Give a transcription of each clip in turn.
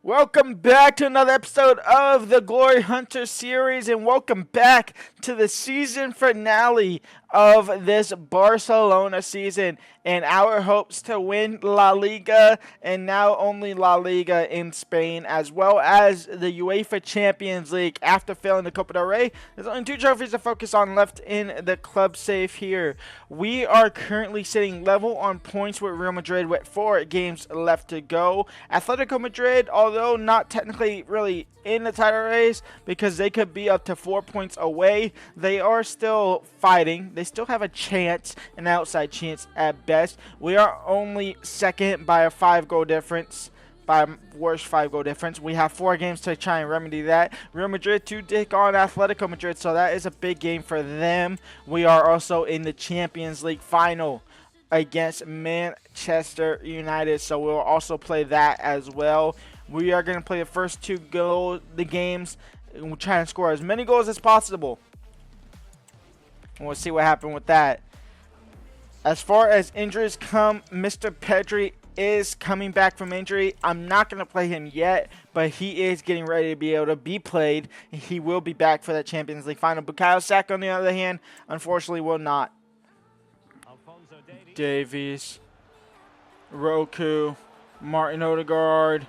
Welcome back to another episode of the Glory Hunter series, and welcome back to the season finale of this Barcelona season and our hopes to win La Liga, and now only La Liga in Spain, as well as the UEFA Champions League after failing the Copa del Rey. There's only 2 trophies to focus on left in the club safe here. We are currently sitting level on points with Real Madrid with 4 games left to go. Atletico Madrid, although not technically really in the title race because they could be up to 4 points away, they are still fighting. They still have a chance, an outside chance at best. We are only second by a 5-goal difference. By a worst 5-goal difference. We have 4 games to try and remedy that. Real Madrid to take on Atletico Madrid, so that is a big game for them. We are also in the Champions League final against Manchester United, so we'll also play that as well. We are going to play the first 2 games, and we'll try and score as many goals as possible. And we'll see what happens with that. As far as injuries come, Mr. Pedri is coming back from injury. I'm not going to play him yet, but he is getting ready to be able to be played. He will be back for that Champions League final. Bukayo Saka, on the other hand, unfortunately will not. Davies, Roku, Martin Odegaard,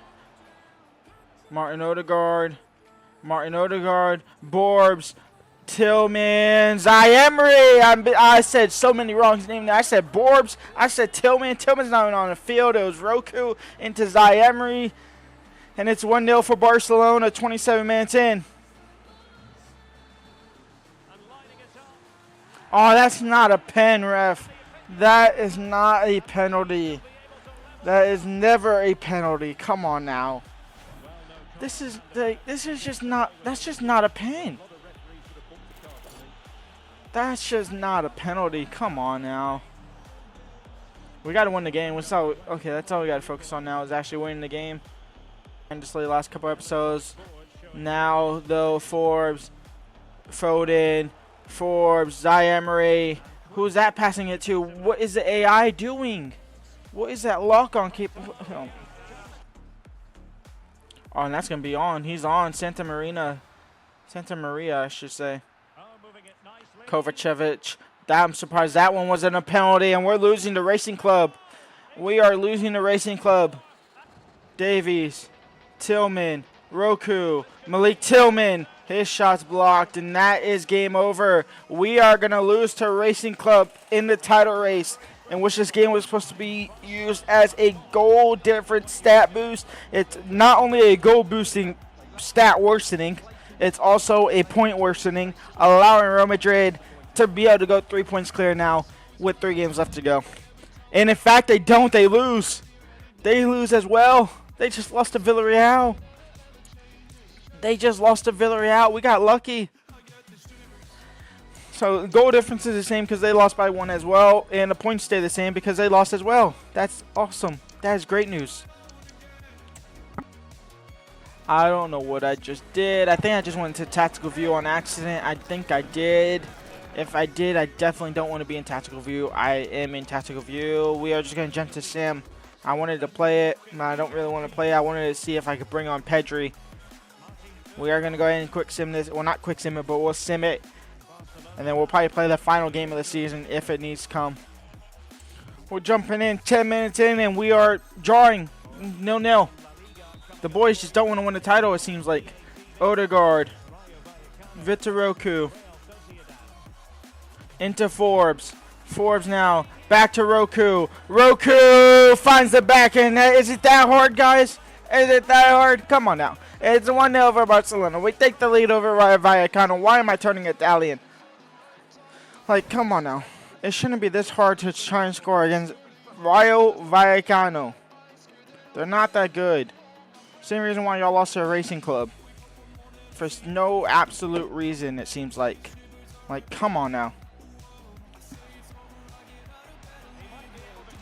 Borbs, Tillman, Zayemery. I said so many wrong names. I said Borbs. I said Tillman. Tillman's not even on the field. It was Roku into Zayemery. And it's 1-0 for Barcelona, 27 minutes in. Oh, that's not a pen, ref. That is not a penalty. That is never a penalty. Come on now. This is just not. That's just not a pen. That's just not a penalty. Come on now. We got to win the game. That's all we got to focus on now is actually winning the game. And just the last couple episodes. Now, though, Forbes, Zayemery. Who's that passing it to? What is the AI doing? What is that lock-on capable? Oh, and that's going to be on. He's on. Santa Maria, I should say. Kovacevic. I'm surprised that one wasn't a penalty, and we're losing the Racing Club. We are losing the Racing Club. Davies, Tillman, Roku, Malik Tillman. His shot's blocked, and that is game over. We are going to lose to Racing Club in the title race, in which this game was supposed to be used as a goal difference stat boost. It's not only a goal boosting stat worsening, it's also a point worsening, allowing Real Madrid to be able to go 3 points clear now with 3 games left to go. And in fact, they don't. They lose. They lose as well. They just lost to Villarreal. We got lucky. So goal difference is the same because they lost by 1 as well. And the points stay the same because they lost as well. That's awesome. That is great news. I don't know what I just did. I think I just went into tactical view on accident. I think I did. If I did, I definitely don't want to be in tactical view. I am in tactical view. We are just going to jump to sim. I wanted to play it, but I don't really want to play it. I wanted to see if I could bring on Pedri. We are going to go ahead and quick sim this. Well, not quick sim it, but we'll sim it. And then we'll probably play the final game of the season if it needs to come. We're jumping in 10 minutes in, and we are drawing 0-0. The boys just don't want to win the title, it seems like. Odegaard. Roku. Into Forbes. Forbes now. Back to Roku. Roku finds the back end. Is it that hard, guys? Is it that hard? Come on now. It's 1-0 over Barcelona. We take the lead over Rayo Vallecano. Why am I turning Italian? Like, come on now. It shouldn't be this hard to try and score against Rayo Vallecano. They're not that good. Same reason why y'all lost to a Racing Club. For no absolute reason, it seems like. Like, come on now.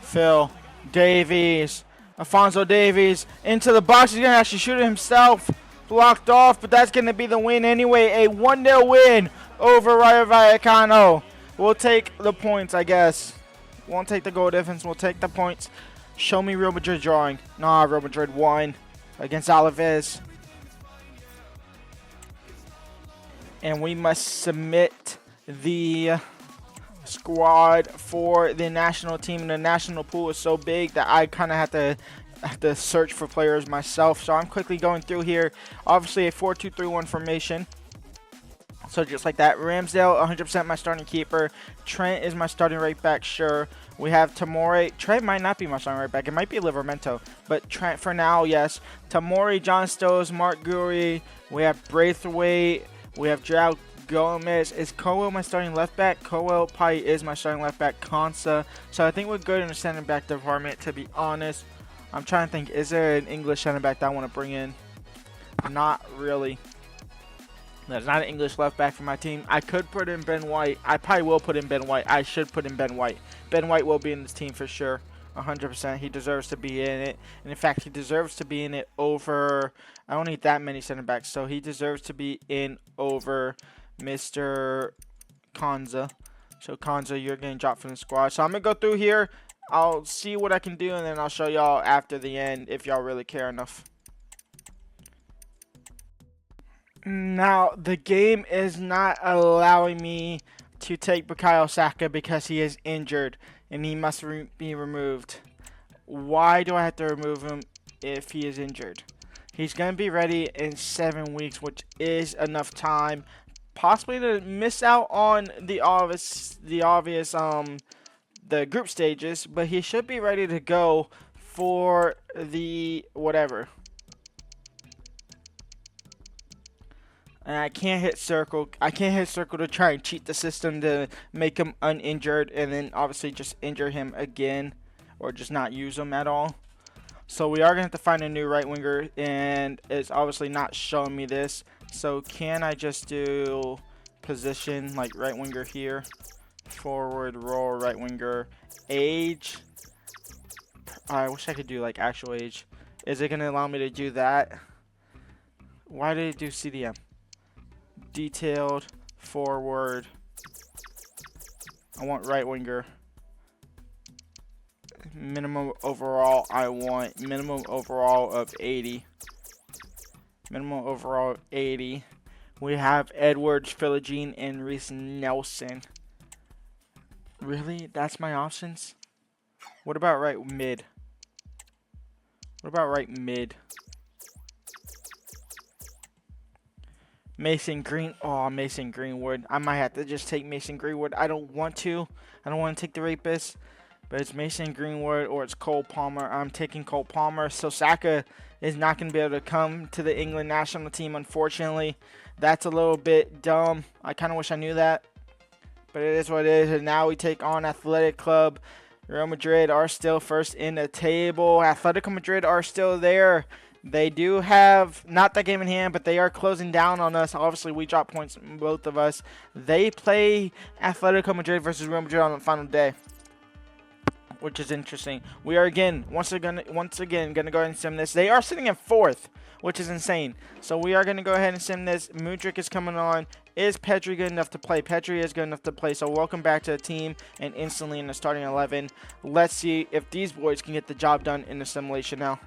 Phil. Davies. Alphonso Davies. Into the box. He's going to actually shoot it himself. Blocked off, but that's going to be the win anyway. A 1-0 win over Rayo Vallecano. We'll take the points, I guess. Won't take the goal difference. We'll take the points. Show me Real Madrid drawing. Nah, Real Madrid won. against Alaves. And we must submit the squad for the national team. And the national pool is so big that I kind of have to search for players myself. So I'm quickly going through here. Obviously a 4-2-3-1 formation. So just like that, Ramsdale, 100% my starting keeper. Trent is my starting right back, sure. We have Tamori. Trent might not be my starting right back. It might be Livermento. But Trent for now, yes. Tamori, John Stones, Mark Guri. We have Braithwaite. We have Joao Gomez. Is Cowell my starting left back? Cowell probably is my starting left back. Konsa. So I think we're good in the center back department, to be honest. I'm trying to think, is there an English center back that I want to bring in? Not really. There's not an English left back for my team. I could put in Ben White. I probably will put in Ben White. I should put in Ben White. Ben White will be in this team for sure. 100%. He deserves to be in it. And in fact, he deserves to be in it over... I don't need that many center backs. So he deserves to be in over Mr. Konza. So Konza, you're getting dropped from the squad. So I'm going to go through here. I'll see what I can do. And then I'll show y'all after the end if y'all really care enough. Now, the game is not allowing me to take Bukayo Saka because he is injured and he must be removed. Why do I have to remove him if he is injured? He's going to be ready in 7 weeks, which is enough time possibly to miss out on the group stages, but he should be ready to go for the whatever. And I can't hit circle. I can't hit circle to try and cheat the system to make him uninjured and then obviously just injure him again or just not use him at all. So we are going to have to find a new right winger and it's obviously not showing me this. So can I just do position like right winger here? Forward, roll, right winger, age. I wish I could do like actual age. Is it going to allow me to do that? Why did it do CDM? Detailed, forward. I want right winger. Minimum overall, I want minimum overall of 80. Minimum overall of 80. We have Edwards, Philogene, and Reece Nelson. Really? That's my options? What about right mid? What about right mid? Mason Green. Oh, Mason Greenwood. I might have to just take Mason Greenwood. I don't want to. I don't want to take the rapist. But it's Mason Greenwood or it's Cole Palmer. I'm taking Cole Palmer. So Saka is not going to be able to come to the England national team, unfortunately. That's a little bit dumb. I kind of wish I knew that. But it is what it is. And now we take on Athletic Club. Real Madrid are still first in the table. Atletico Madrid are still there. They do have, not that game in hand, but they are closing down on us. Obviously, we drop points, both of us. They play Atletico Madrid versus Real Madrid on the final day, which is interesting. We are, once again, going to go ahead and sim this. They are sitting in fourth, which is insane. So we are going to go ahead and sim this. Mudryk is coming on. Is Pedri good enough to play? Pedri is good enough to play. So welcome back to the team and instantly in the starting 11. Let's see if these boys can get the job done in the simulation now.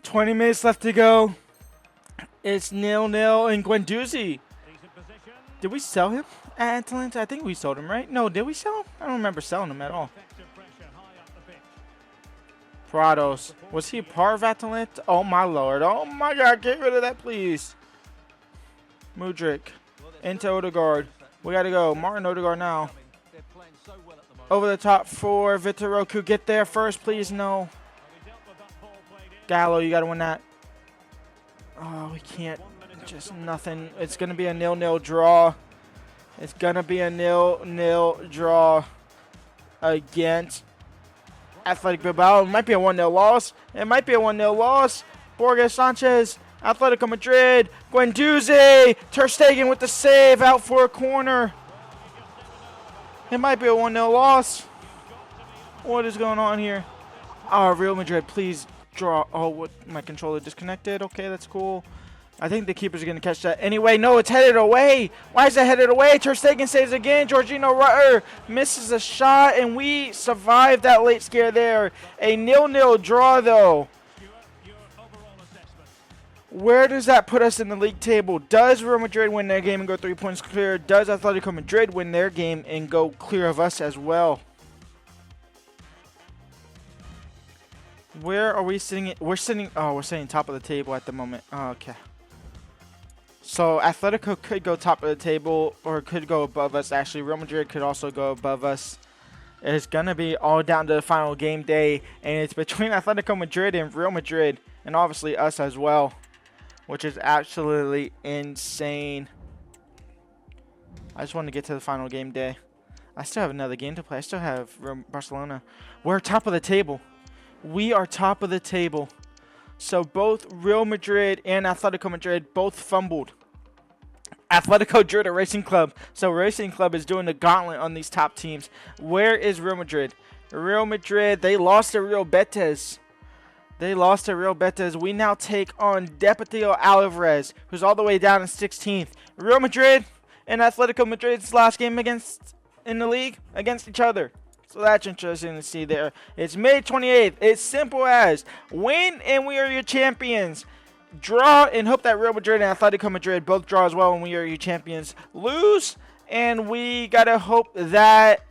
20 minutes left to go. It's 0-0 and Guendouzi. Did we sell him at Atalanta? I think we sold him, right? No, did we sell him? I don't remember selling him at all. Prados. Was he a part of Atalanta? Oh, my Lord. Oh, my God. Get rid of that, please. Mudryk. Into Odegaard. We got to go. Martin Odegaard now. Over the top for Vitor Roku. Get there first, please. No. Gallo, you got to win that. Oh, we can't. Just nothing. It's going to be a 0-0 draw. It's going to be a 0-0 draw against Athletic Bilbao. It might be a 1-0 loss. It might be a 1-0 loss. Borges Sanchez, Atletico Madrid, Guendouzi, Ter Stegen with the save out for a corner. It might be a 1-0 loss. What is going on here? Oh, Real Madrid, please draw. Oh, what? My controller disconnected. Okay, that's cool. I think the keepers are going to catch that. Anyway, no, it's headed away. Why is it headed away? Ter Stegen saves again. Jorginho Rutter misses a shot, and we survived that late scare there. A 0-0 draw, though. Where does that put us in the league table? Does Real Madrid win their game and go 3 points clear? Does Atletico Madrid win their game and go clear of us as well? Where are we sitting? We're sitting top of the table at the moment. Oh, okay. So Atletico could go top of the table or could go above us. Actually, Real Madrid could also go above us. It's going to be all down to the final game day, and it's between Atletico Madrid and Real Madrid, and obviously us as well, which is absolutely insane. I just want to get to the final game day. I still have another game to play. I still have Barcelona. We're top of the table. We are top of the table. So both Real Madrid and Atletico Madrid both fumbled. Atletico Madrid, a Racing Club. So Racing Club is doing the gauntlet on these top teams. Where is Real Madrid? Real Madrid, they lost to Real Betis. They lost to Real Betis. We now take on Deportivo Alaves, who's all the way down in 16th. Real Madrid and Atletico Madrid's last game in the league against each other. So that's interesting to see there. It's May 28th. It's simple as win and we are your champions. Draw and hope that Real Madrid and Atletico Madrid both draw as well and we are your champions. Lose and we got to hope that...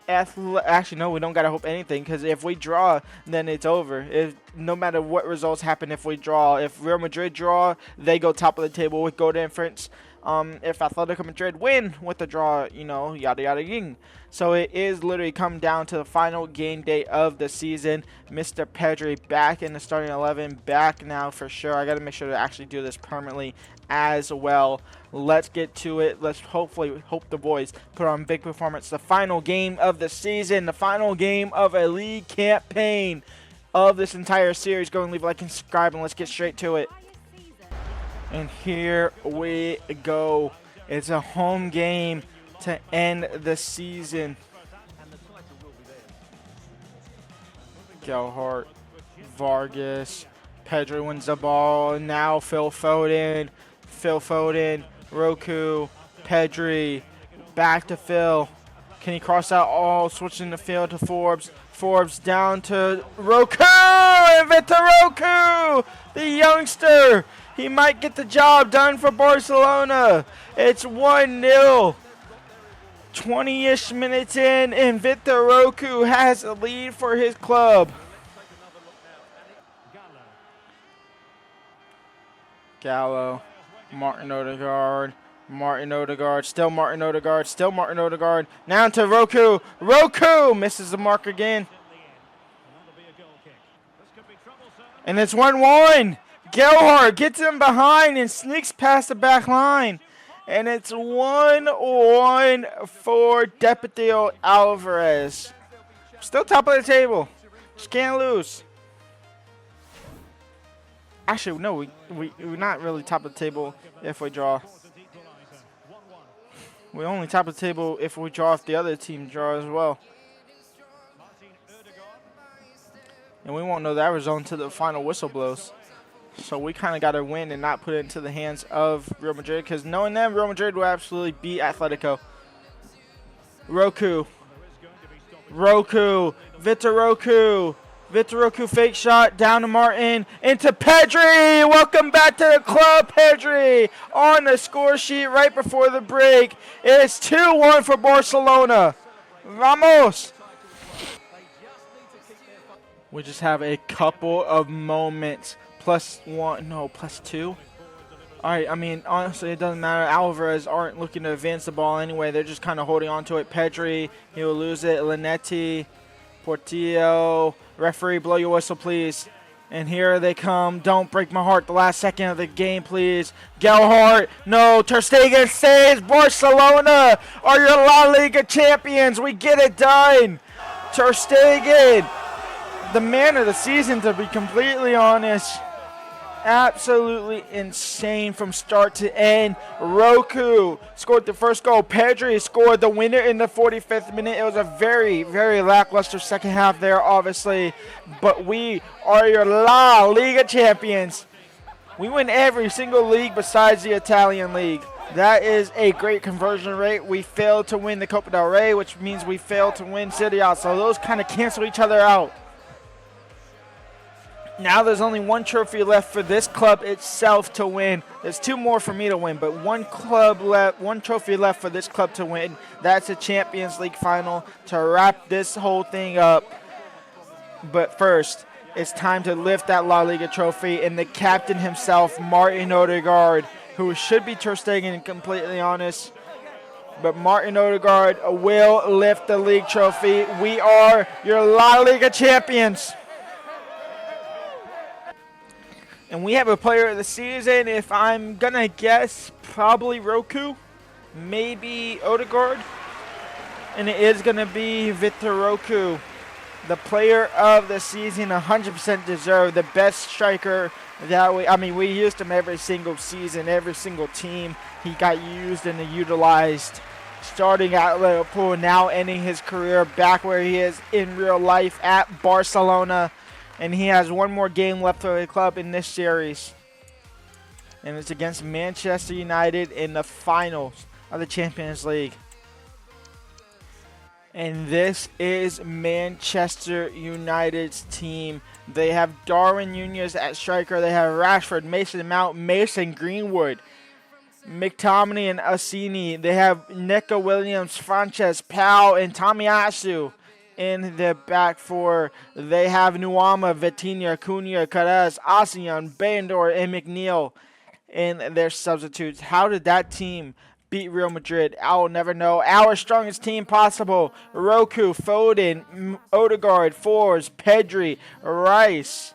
Actually, no, we don't got to hope anything because if we draw, then it's over. No matter what results happen if we draw. If Real Madrid draw, they go top of the table with goal difference. If Atletico Madrid win with the draw, yada yada ying. So it is literally come down to the final game day of the season. Mr. Pedri back in the starting 11, back now for sure. I got to make sure to actually do this permanently as well. Let's get to it. Let's hope the boys put on a big performance. The final game of the season, the final game of a league campaign of this entire series. Go and leave a like and subscribe, and let's get straight to it. And here we go. It's a home game to end the season. Gelhardt, Vargas, Pedri wins the ball. Now Phil Foden, Roku, Pedri, back to Phil. Can he cross out all? Switching the field to Forbes. Forbes down to Roku, and Victor Roku, the youngster. He might get the job done for Barcelona. It's 1-0. 20-ish minutes in, and Victor Roku has a lead for his club. Gallo, Martin Odegaard, still Martin Odegaard. Now to Roku. Roku misses the mark again. And it's 1-1. Gelhardt gets him behind and sneaks past the back line. And it's 1-1 for Deportivo Alaves. Still top of the table. Just can't lose. Actually, no, we're not really top of the table if we draw. We're only top of the table if we draw if the other team draw as well. And we won't know that result until the final whistle blows. So we kind of got to win and not put it into the hands of Real Madrid, because knowing them, Real Madrid will absolutely beat Atletico. Roku, Victor Roku fake shot down to Martin, into Pedri. Welcome back to the club, Pedri, on the score sheet right before the break. It's 2-1 for Barcelona. Vamos. We just have a couple of moments. +2. All right, I mean, honestly, it doesn't matter. Alvarez aren't looking to advance the ball anyway. They're just kind of holding on to it. Pedri, he will lose it. Linetti, Portillo, referee, blow your whistle, please. And here they come. Don't break my heart the last second of the game, please. Gelhardt, no. Ter Stegen saves. Barcelona are your La Liga champions. We get it done. Ter Stegen, the man of the season, to be completely honest. Absolutely insane from start to end. Roku scored the first goal. Pedri scored the winner in the 45th minute. It was a very, very lackluster second half there, obviously. But we are your La Liga champions. We win every single league besides the Italian league. That is a great conversion rate. We failed to win the Copa del Rey, which means we failed to win Serie A. So those kind of cancel each other out. Now there's only one trophy left for this club itself to win. There's two more for me to win, but one trophy left for this club to win. That's a Champions League final to wrap this whole thing up. But first, it's time to lift that La Liga trophy, and the captain himself, Martin Odegaard, who should be Ter Stegen, completely honest. But Martin Odegaard will lift the league trophy. We are your La Liga champions. And we have a player of the season. If I'm going to guess, probably Roku, maybe Odegaard. And it is going to be Victor Roku. The player of the season, 100% deserved. The best striker that we used him every single season, every single team. He got used and utilized. Starting at Liverpool, now ending his career back where he is in real life at Barcelona. And he has one more game left for the club in this series. And it's against Manchester United in the finals of the Champions League. And this is Manchester United's team. They have Darwin Núñez at striker. They have Rashford, Mason Mount, Mason Greenwood, McTominay, and Assini. They have Neco Williams, Frances Powell, and Tomiyasu in the back four. They have Nuama, Vitinha, Cunha, Carez, Osimhen, Bandor, and McNeil in their substitutes. How did that team beat Real Madrid? I will never know. Our strongest team possible. Roku, Foden, Odegaard, Forbes, Pedri, Rice,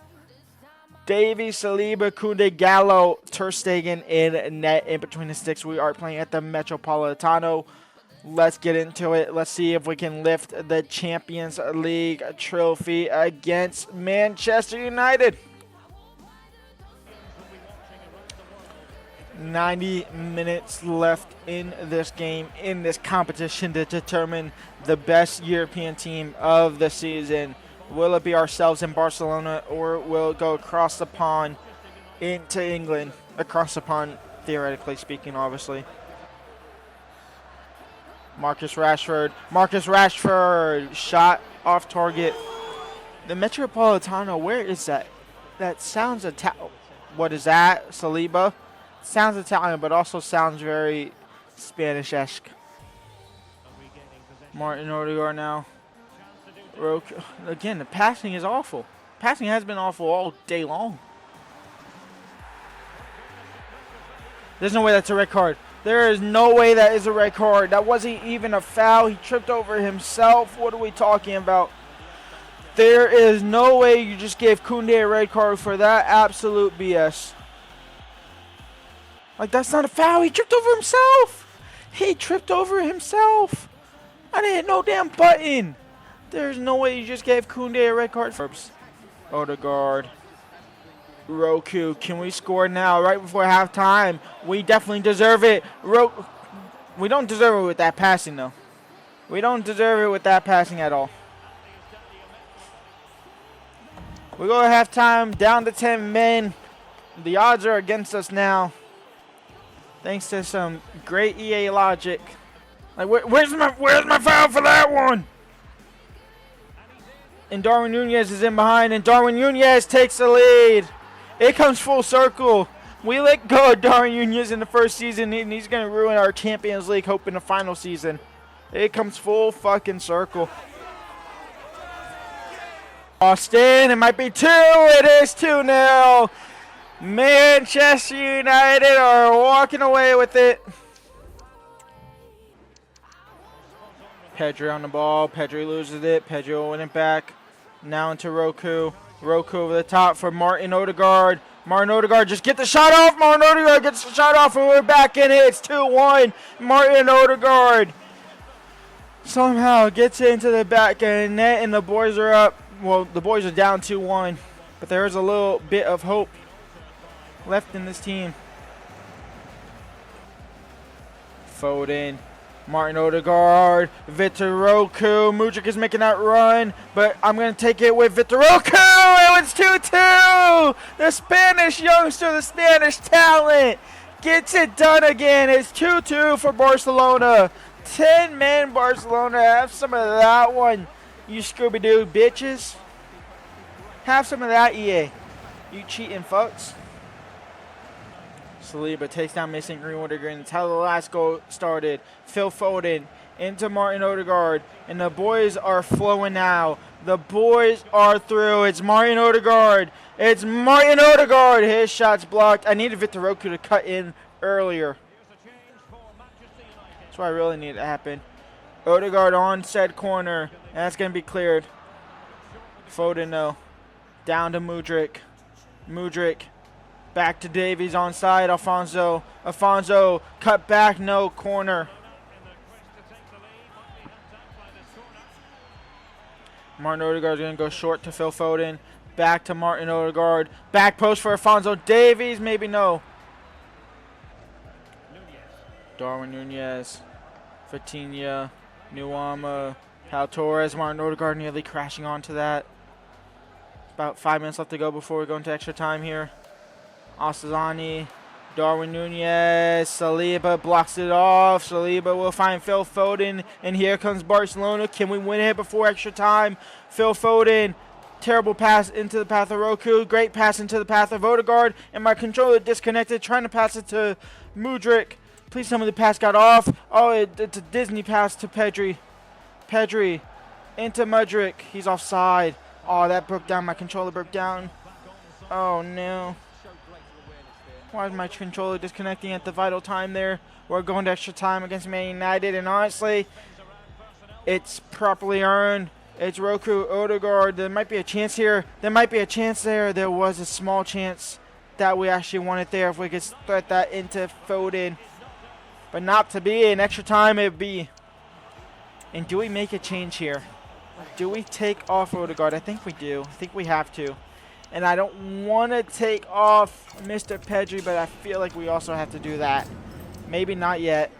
Davies, Saliba, Koundé, Gallo, Ter Stegen in net. In between the sticks, we are playing at the Metropolitano. Let's get into it. Let's see if we can lift the Champions League trophy against Manchester United. 90 minutes left in this game, in this competition, to determine the best European team of the season. Will it be ourselves in Barcelona, or will it go across the pond into England? Across the pond, theoretically speaking, obviously. Marcus Rashford, shot off target. The Metropolitano, where is that? That sounds Italian. What is that? Saliba? Sounds Italian, but also sounds very Spanish-esque. Martin Odegaard now. Again, the passing is awful. Passing has been awful all day long. There's no way that's a red card. There is no way that is a red card. That wasn't even a foul. He tripped over himself. What are we talking about? There is no way you just gave Koundé a red card for that absolute BS. Like, that's not a foul. He tripped over himself. I didn't hit no damn button. There's no way you just gave Koundé a red card. Odegaard. Roku, can we score now, right before halftime? We definitely deserve it. We don't deserve it with that passing, though. We don't deserve it with that passing at all. We go to halftime, down to 10 men. The odds are against us now, thanks to some great EA logic. Like, where's my foul for that one? And Darwin Núñez is in behind, and Darwin Núñez takes the lead. It comes full circle. We let go of Darwin Núñez in the first season, and he's going to ruin our Champions League hope in the final season. It comes full fucking circle. Austin, it might be 2. It is 2-0. Manchester United are walking away with it. Pedri on the ball. Pedri loses it. Pedri will win it back. Now into Roku. Roku over the top for Martin Odegaard. Martin Odegaard, just get the shot off. Martin Odegaard gets the shot off, and we're back in it. It's 2-1. Martin Odegaard somehow gets into the back end net, and the boys are up. Well, the boys are down 2-1, but there is a little bit of hope left in this team. Foden. Martin Odegaard, Victor Roku. Mudryk is making that run, but I'm going to take it with Victor Roku. It was 2-2. The Spanish youngster, the Spanish talent, gets it done again. It's 2-2 for Barcelona. 10 men Barcelona. Have some of that one, you Scooby-Doo bitches. Have some of that, EA. You cheating, folks. Saliba takes down Mason Greenwood again. That's how the last goal started. Phil Foden into Martin Odegaard. And the boys are flowing now. The boys are through. It's Martin Odegaard. It's Martin Odegaard. His shot's blocked. I needed Victor Roku to cut in earlier. That's what I really need to happen. Odegaard on said corner. And that's going to be cleared. Foden, no. Down to Mudryk. Mudryk. Back to Davies onside. Alfonso. Alfonso cut back. No. Corner. Martin Odegaard's going to go short to Phil Foden. Back to Martin Odegaard. Back post for Alfonso Davies. Maybe no. Darwin Nunez. Fatinia. Nuama. Pau Torres. Martin Odegaard nearly crashing onto that. About 5 minutes left to go before we go into extra time here. Asazani, Darwin Nunez, Saliba blocks it off. Saliba will find Phil Foden, and here comes Barcelona. Can we win it before extra time? Phil Foden, terrible pass into the path of Roku. Great pass into the path of Odegaard, and my controller disconnected, trying to pass it to Mudryk. Please tell me the pass got off. Oh, it's a Disney pass to Pedri. Pedri into Mudryk. He's offside. Oh, that broke down. My controller broke down. Oh, no. Why is my controller disconnecting at the vital time there? We're going to extra time against Man United, and honestly, it's properly earned. It's Roku, Odegaard. There might be a chance here. There might be a chance there. There was a small chance that we actually won it there if we could thread that into Foden. But not to be. In extra time, it would be. And do we make a change here? Do we take off Odegaard? I think we do. I think we have to. And I don't want to take off Mr. Pedri, but I feel like we also have to do that. Maybe not yet.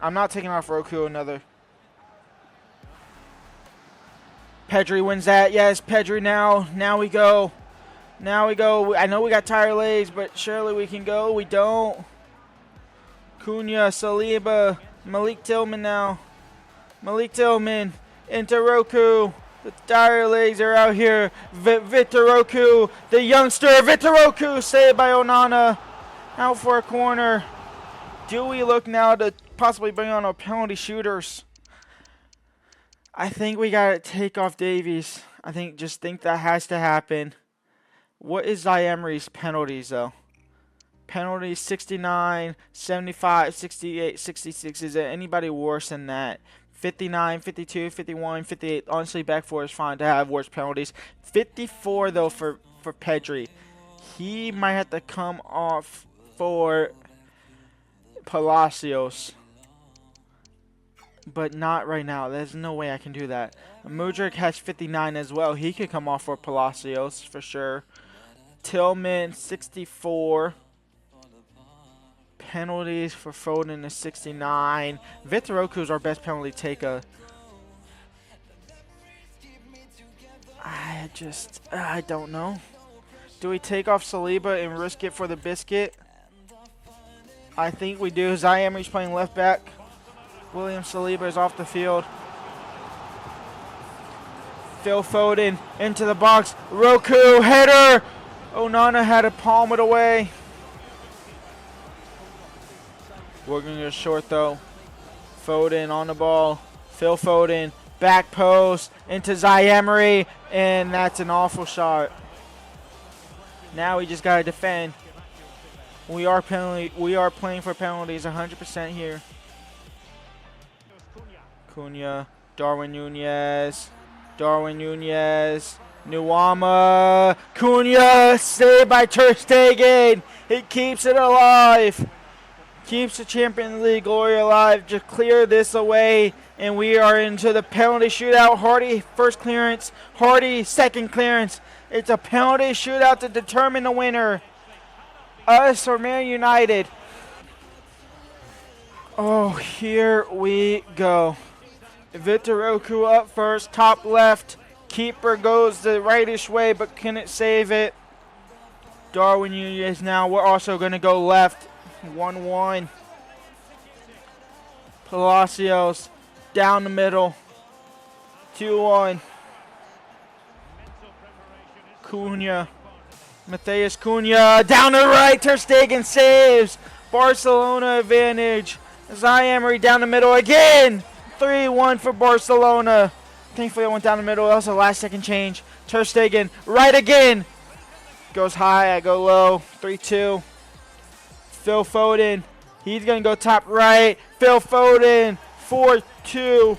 I'm not taking off Roku another. Pedri wins that. Yes, Pedri now. Now we go. Now we go. I know we got tired legs, but surely we can go. We don't. Cunha, Saliba, Malik Tillman now. Malik Tillman into Roku. The dire legs are out here. Victor Roku, the youngster. Victor Roku, saved by Onana. Out for a corner. Do we look now to possibly bring on our penalty shooters? I think we got to take off Davies. I think that has to happen. What is Zaire-Emery's penalties, though? Penalties 69, 75, 68, 66. Is there anybody worse than that? 59, 52, 51, 58. Honestly, back four is fine to have worse penalties. 54, though, for Pedri. He might have to come off for Palacios. But not right now. There's no way I can do that. Mudryk has 59 as well. He could come off for Palacios for sure. Tillman, 64. Penalties for Foden is 69. Victor Roku is our best penalty taker. I don't know. Do we take off Saliba and risk it for the biscuit? I think we do. Zaire-Emery's playing left back. William Saliba is off the field. Phil Foden into the box. Roku, header! Onana had to palm it away. We're going to go short, though. Foden on the ball. Phil Foden, back post, into Zaire-Emery, and that's an awful shot. Now we just got to defend. We are playing for penalties 100% here. Cunha, Darwin Nunez, Nuama, Cunha, saved by Ter Stegen. He keeps it alive. Keeps the Champions League glory alive. Just clear this away, and we are into the penalty shootout. Hardy first clearance, Hardy second clearance. It's a penalty shootout to determine the winner. Us or Man United. Oh, here we go. Victor Roku up first, top left. Keeper goes the rightish way, but couldn't save it. Darwin Nunez now. We're also going to go left. 1-1. Palacios down the middle. 2-1. Cunha. Matheus Cunha down the right. Ter Stegen saves. Barcelona advantage. Zaire Emery down the middle again. 3-1 for Barcelona. Thankfully, I went down the middle. That was a last-second change. Ter Stegen right again. Goes high. I go low. 3-2. Phil Foden. He's going to go top right. Phil Foden. 4-2.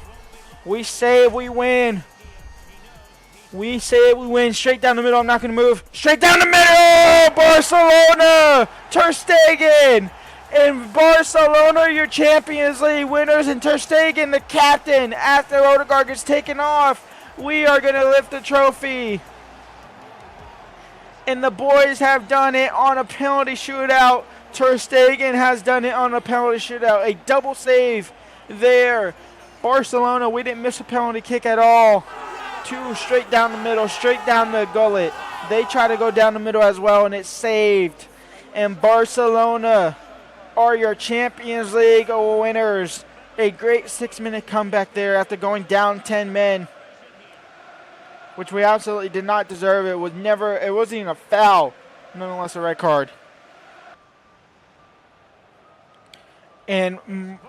We save. We win. We say we win. Straight down the middle. I'm not going to move. Straight down the middle. Barcelona. Ter Stegen. In Barcelona, your Champions League winners, and Ter Stegen, the captain, after Odegaard gets taken off. We are going to lift the trophy. And the boys have done it on a penalty shootout. Ter Stegen has done it on a penalty shootout. A double save there. Barcelona, we didn't miss a penalty kick at all. 2 straight down the middle, straight down the gullet. They try to go down the middle as well, and it's saved. And Barcelona are your Champions League winners. A great 6-minute comeback there after going down 10 men, which we absolutely did not deserve. It wasn't even a foul, nonetheless a red card. And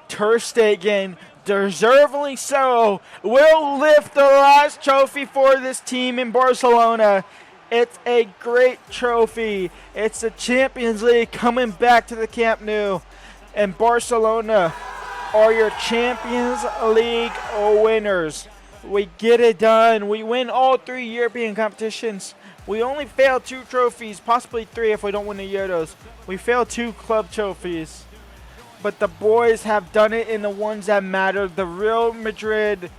Ter Stegen, deservedly so, will lift the last trophy for this team in Barcelona. It's a great trophy. It's the Champions League coming back to the Camp Nou. And Barcelona are your Champions League winners. We get it done. We win all 3 European competitions. We only fail 2 trophies, possibly 3 if we don't win the Euros. We fail 2 club trophies. But the boys have done it in the ones that matter. The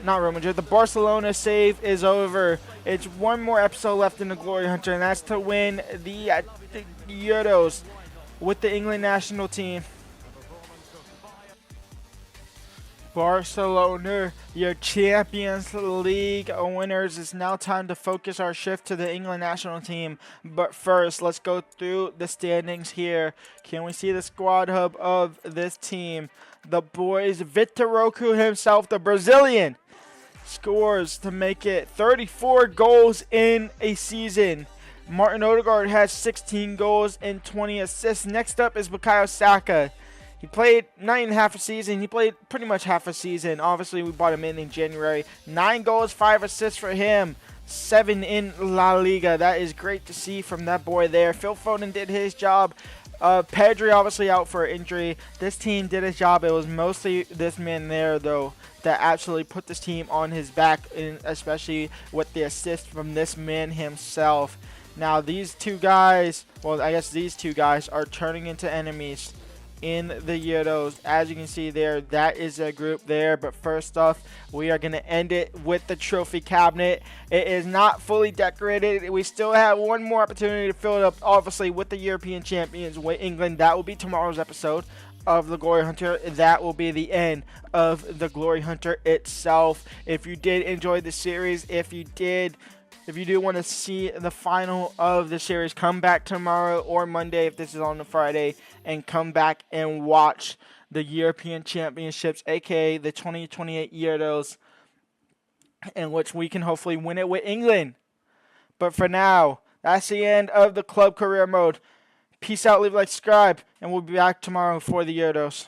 the Barcelona save is over. It's one more episode left in the Glory Hunter, and that's to win the Euros with the England national team. Barcelona, your Champions League winners. It's now time to focus our shift to the England national team. But first, let's go through the standings here. Can we see the squad hub of this team? The boys, Vitor Roque himself, the Brazilian, scores to make it 34 goals in a season. Martin Odegaard has 16 goals and 20 assists. Next up is Bukayo Saka. He played not even half a season. He played pretty much half a season. Obviously, we bought him in January. 9 goals, 5 assists for him. 7 in La Liga. That is great to see from that boy there. Phil Foden did his job. Pedri obviously out for injury. This team did his job. It was mostly this man there, though, that actually put this team on his back, especially with the assist from this man himself. Now, these 2 guys, well, I guess these 2 guys are turning into enemies in the Euros. As you can see there, that is a group there. But first off, we are going to end it with the trophy cabinet. It is not fully decorated. We still have one more opportunity to fill it up, obviously, with the European champions with England. That will be tomorrow's episode of the Glory Hunter. That will be the end of the Glory Hunter itself. If you did enjoy the series, if you do want to see the final of the series, come back tomorrow or Monday if this is on a Friday, and come back and watch the European Championships, aka the 2028 Euros, in which we can hopefully win it with England. But for now, that's the end of the club career mode. Peace out, leave a like, subscribe, and we'll be back tomorrow for the Euros.